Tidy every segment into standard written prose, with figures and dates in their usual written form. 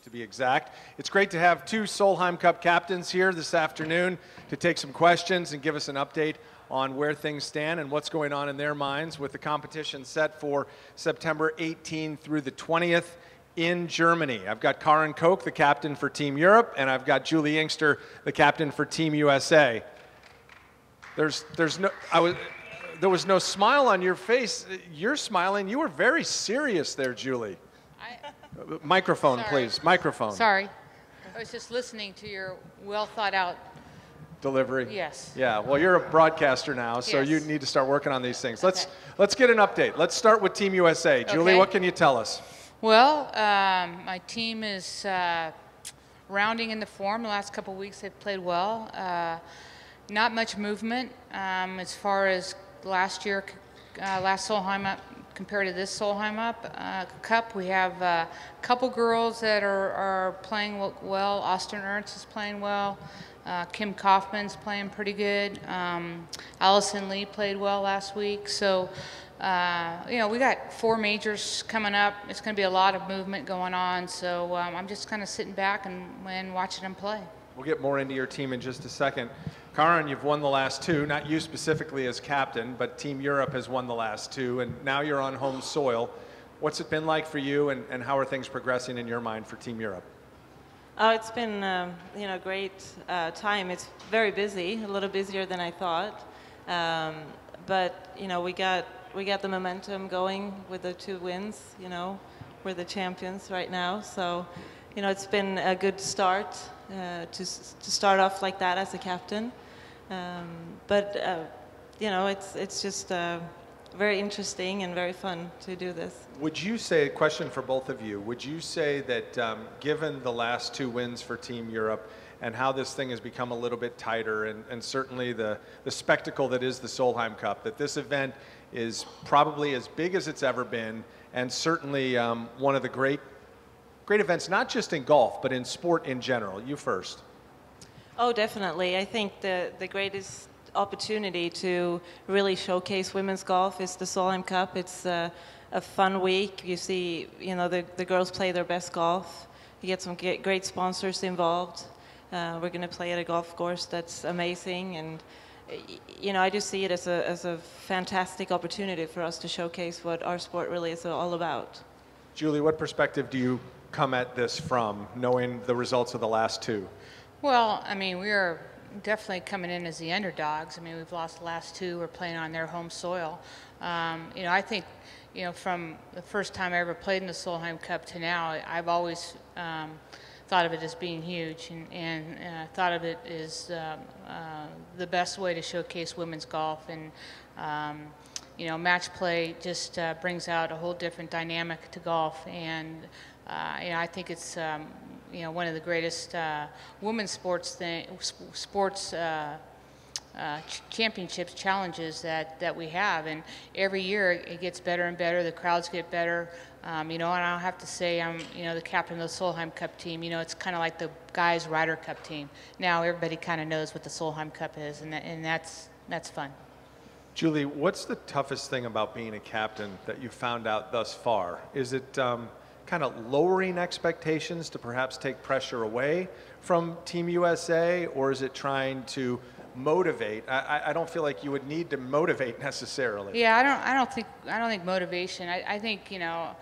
to be exact. It's great to have two Solheim Cup captains here this afternoon to take some questions and give us an update on where things stand and what's going on in their minds with the competition set for September 18 through the 20th in Germany. I've got Carin, Koch, the captain for Team Europe, and I've got Juli, Inkster, the captain for Team USA. There was no smile on your face. You're smiling. You were very serious there, Juli. Microphone, Sorry. please. Microphone. Sorry. I was just listening to your well thought out delivery. Yes. Yeah. Well, you're a broadcaster now, so Yes. you need to start working on these things. Okay. Let's get an update. Let's start with Team USA. Juli, Okay. what can you tell us? Well, my team is rounding into form. The last couple of weeks they've played well. Not much movement as far as last year, last Solheim up compared to this Solheim Cup. We have a couple girls that are playing well. Austin Ernst is playing well. Kim Kaufman's playing pretty good. Allison Lee played well last week. So, you know, we got 4 majors coming up. It's going to be a lot of movement going on. So I'm just kind of sitting back and watching them play. We'll get more into your team in just a second. Carin, you've won the last 2, not you specifically as captain, but Team Europe has won the last 2, and now you're on home soil. What's it been like for you, and how are things progressing in your mind for Team Europe? Oh, it's been you know, great time. It's very busy, a little busier than I thought, but you know, we got the momentum going with the 2 wins. You know, we're the champions right now, so you know, it's been a good start to start off like that as a captain. But you know, it's just very interesting and very fun to do this. Would you say, a question for both of you, would you say that given the last 2 wins for Team Europe and how this thing has become a little bit tighter and certainly the spectacle that is the Solheim Cup, that this event is probably as big as it's ever been and certainly one of the great events, not just in golf, but in sport in general? You first. Oh, definitely. I think the greatest opportunity to really showcase women's golf is the Solheim Cup. It's a fun week. You see, you know, the girls play their best golf. You get some great sponsors involved. We're going to play at a golf course that's amazing, and you know, I just see it as a fantastic opportunity for us to showcase what our sport really is all about. Juli, what perspective do you come at this from, knowing the results of the last 2? Well, I mean, we are definitely coming in as the underdogs. I mean, we've lost the last 2. We're playing on their home soil. You know, I think, you know, from the first time I ever played in the Solheim Cup to now, I've always thought of it as being huge and thought of it as the best way to showcase women's golf. And you know, match play just brings out a whole different dynamic to golf, and you know, I think it's you know, one of the greatest women's sports championships challenges that we have, and every year it gets better and better. The crowds get better, you know, and I'll have to say I'm, you know, the captain of the Solheim Cup team. You know, it's kind of like the guys Ryder Cup team. Now everybody kind of knows what the Solheim Cup is, and that's fun. Juli, what's the toughest thing about being a captain that you've found out thus far? Is it kind of lowering expectations to perhaps take pressure away from Team USA, or is it trying to motivate? I don't feel like you would need to motivate necessarily. Yeah, I don't think motivation. I think, you know,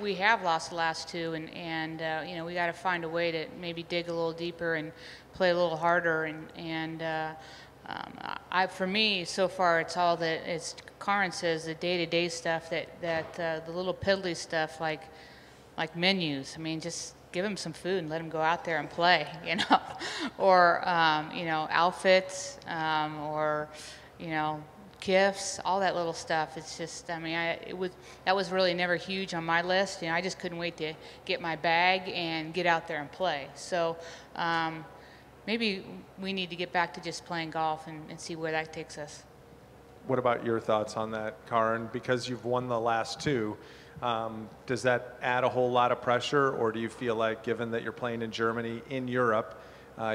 we have lost the last 2, and you know, we got to find a way to maybe dig a little deeper and play a little harder, and for me, so far, it's all that, as Carin says, the day-to-day stuff, that the little piddly stuff like menus. I mean, just give them some food and let them go out there and play, you know, or you know, outfits, or you know, gifts, all that little stuff. It's just, I mean, that was really never huge on my list. You know, I just couldn't wait to get my bag and get out there and play. So. Maybe we need to get back to just playing golf and see where that takes us. What about your thoughts on that, Carin? Because you've won the last 2, does that add a whole lot of pressure, or do you feel like, given that you're playing in Germany, in Europe,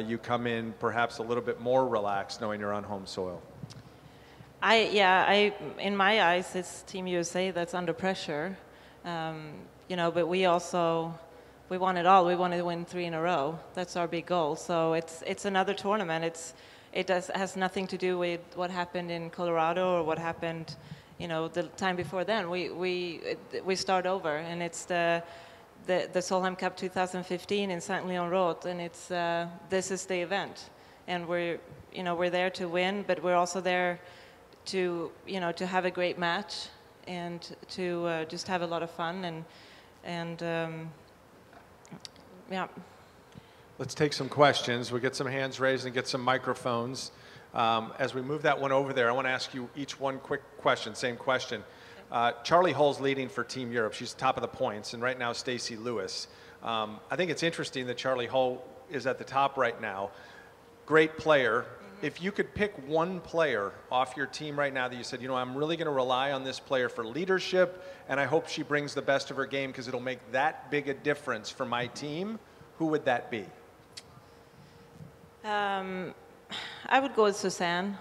you come in perhaps a little bit more relaxed knowing you're on home soil? In my eyes, it's Team USA that's under pressure. You know, but we also we want it all. We want to win 3 in a row. That's our big goal. So it's another tournament. It has nothing to do with what happened in Colorado or what happened, the time before then. We start over, and it's the Solheim Cup 2015 in Saint Leon Roth, and this is the event, and we're there to win, but we're also there to have a great match and to just have a lot of fun and yeah. Let's take some questions. We'll get some hands raised and get some microphones. As we move that one over there, I want to ask you each one quick question, same question. Charlie Hull's leading for Team Europe. She's top of the points, and right now Stacy Lewis. I think it's interesting that Charlie Hull is at the top right now. Great player. Mm-hmm. If you could pick one player off your team right now that you said, I'm really going to rely on this player for leadership, and I hope she brings the best of her game because it'll make that big a difference for my team, who would that be? I would go with Susanne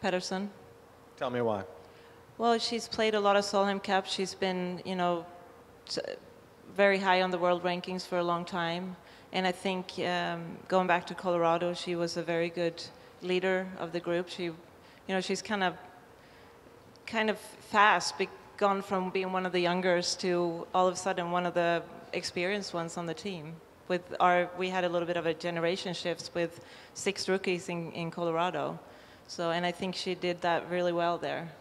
Pettersson. Tell me why. Well, she's played a lot of Solheim Cup. She's been, very high on the world rankings for a long time. And I think going back to Colorado, she was a very good leader of the group. She's kind of fast, gone from being one of the youngers to all of a sudden one of the experienced ones on the team. We had a little bit of a generation shift with 6 rookies in Colorado. And I think she did that really well there.